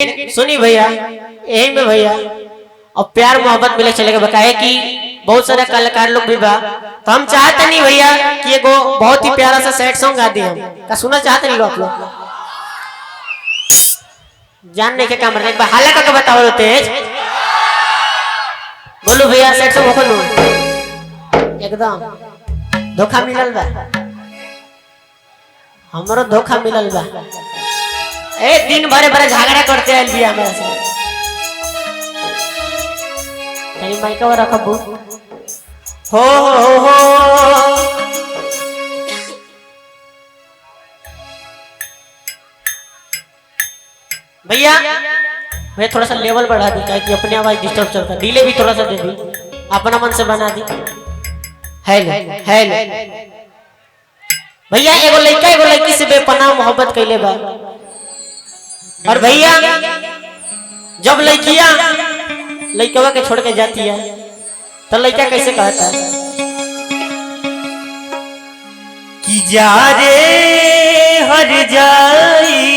लेकिन सुनी भैया यही में भैया और प्यार मोहब्बत मिले चलेगा बताए कि बहुत सारे कलाकार लोग भी बा तो हम चाहते नहीं भैया कि एगो बहुत ही प्यारा सा सैड सॉन्ग गा दिए हम का सुनना चाहते नहीं लोग जानने के काम एक बार हाल करके बताओ तेज बोलो भैया सैड सॉन्ग बोलो एकदम धोखा मिलल बा हमरो धोखा मिलल बा ए दिन भरे भरे झगड़ा करते हैं बिया में से कहीं माइका रखबू हो भैया मैं थोड़ा सा लेवल बढ़ा दी कि अपने आवाज डिस्टर्ब चलता है डिले भी थोड़ा सा दे दी अपना मन से बना दी हेलो हेलो भैया एगो लड़की से बेपनाह मोहब्बत कैले बा और भैया जब लड़कियां लड़कवा के छोड़ के जाती है तो लड़का कैसे कहता है कि जा रे हर जाई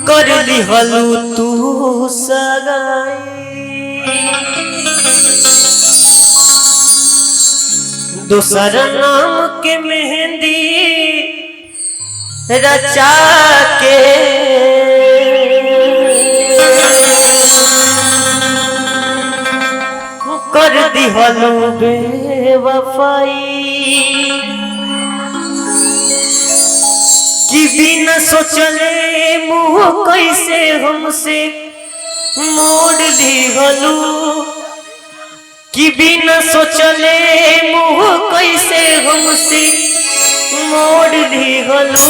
कर ली हलू तू सगाई दूसर नाम के मेहंदी रचा के कर दी हलू बेवफाई कि बिना सोचले मुँह कैसे हमसे मोड़ दी हलू कि बिना सोचले मुँह कैसे हमसे मोड़ दी हलू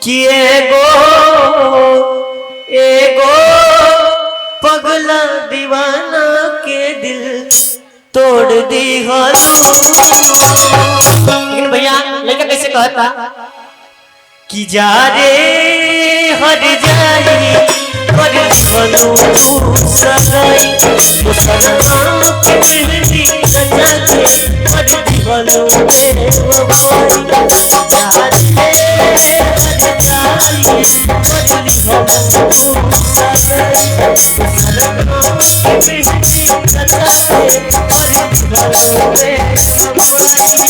कि एगो पगला दीवाना के दिल तोड़ दी हलू। लेकिन भैया लड़का कैसे कहता कि जा रे हर जाई कर हलू सगाई मुसलमान के मेहंदी रचा के कर हलू बेवफाई जा रे हर जाई कर हलू सगाई मुसलमान के मेहंदी रचा के कर हलू बेवफाई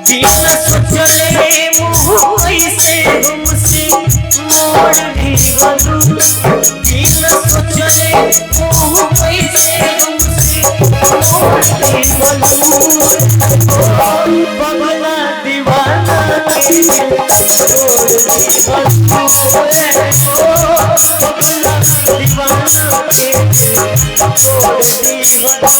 बिना सोचले मुँह ऐसे हमसे मोड़ दी हलू बिना सोचले मुँह ऐसे हमसे मोड़ दी हलू पगला दीवाना के छोड़ दी हलू पगला दीवाना के छोड़ दी हलू।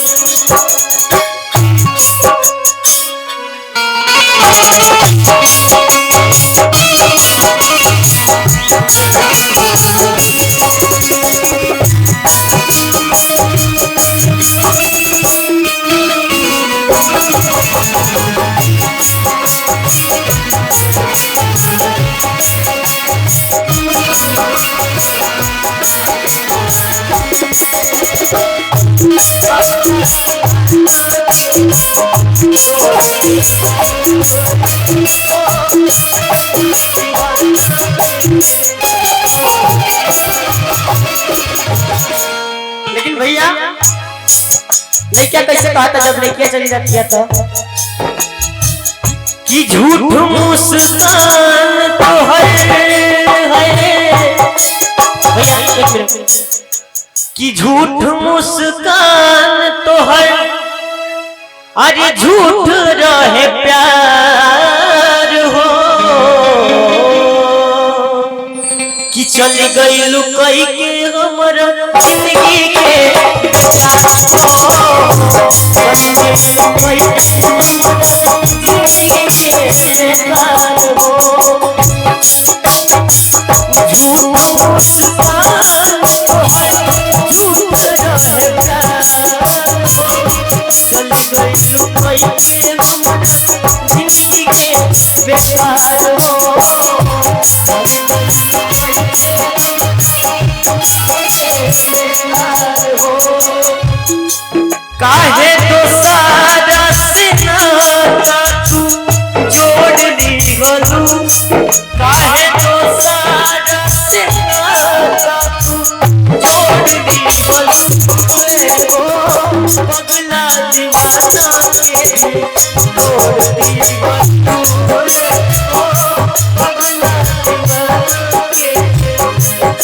लेकिन भैया लड़कियां कैसे कहता जब लड़कियां चली जाती है तो कि झूठ मुस्कान तो है भैया एक मिनट कि झूठ मुस्कान तो है अरे झूठ रहे प्यार हो कि चल गई लुकई के हमरा जिंदगी के बेकार हो काहे काहे तो सारा सिनाता तू जोड़ दी गलू काहे तो सारा सिनाता तू जोड़ दी गलू ओ पगला दीवाना के जोड़ दी गलू ओ पगला दीवाना के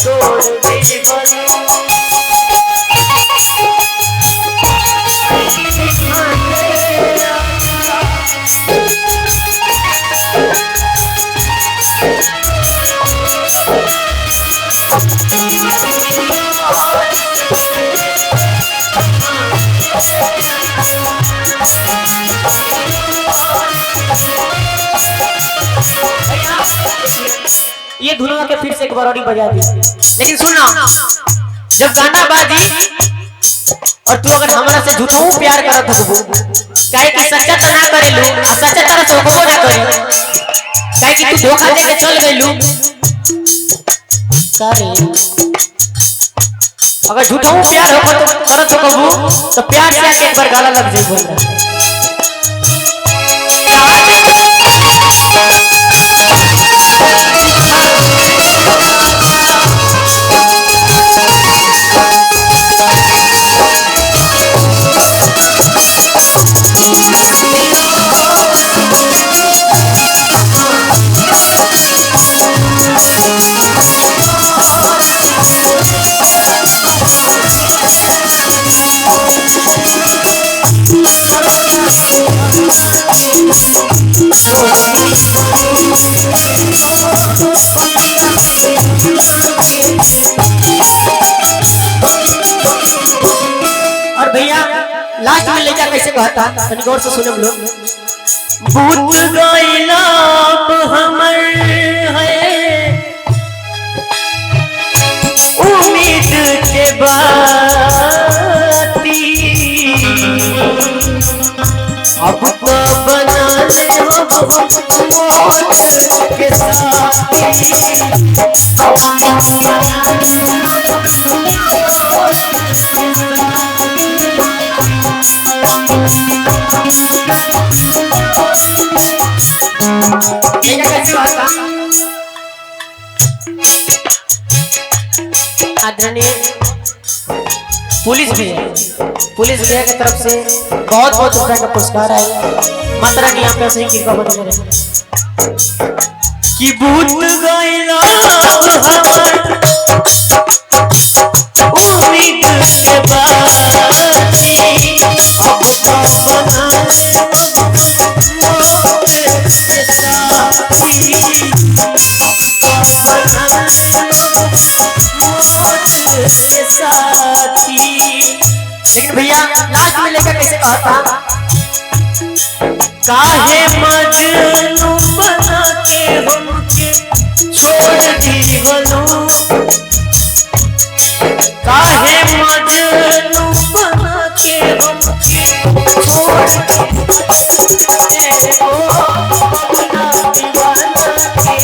जोड़ दी गलू ये धुनवा के फिर से एक बार और बजा दी। लेकिन सुनना, जब गाना बाजी और तू अगर हमरा से झूठों प्यार करत होबो, काहे कि सच्चा त ना करेलू आ सच्चा तरह से होबो ना करे, काहे कि तू धोखा दे के चल गइलू सारे। अगर झूठों प्यार होबो तो करत होबो तो प्यार से आके एक बार गाना लग जाई बोल रहा। और भैया लास्ट में लेजा कैसे कहता तनी गौर से सुने लोग। भूत गइला हमर है उम्मीद के बाती अब तो बना ले हम मौत के साथी आदरणीय पुलिस भैया की तरफ से बहुत बहुत रुपए का पुरस्कार है। माता रानी आप ऐसे ही कृपा बनी रहे कि भूत गइला हमर उम्मीद के बाती अब तो बना ले मौत के साथी के साथी। लेकिन भैया लास्ट में लेकर कैसे कहता, काहे मजनू बना के हमके छोड़ दी गलू काहे मजनू बना के हमके छोड़ दी ओ पगला दीवाना के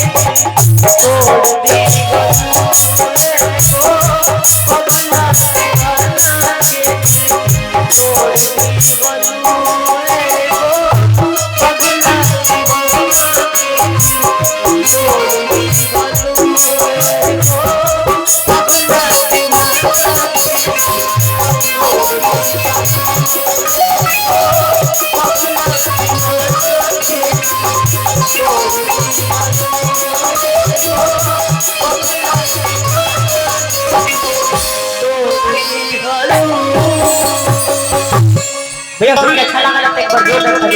छोड़ दी गलू पगला दीवाना के छोड़ दी गलू पगला दीवाना के छोड़ दी गलू पगला भैया अच्छा लगा एक बार जोरदार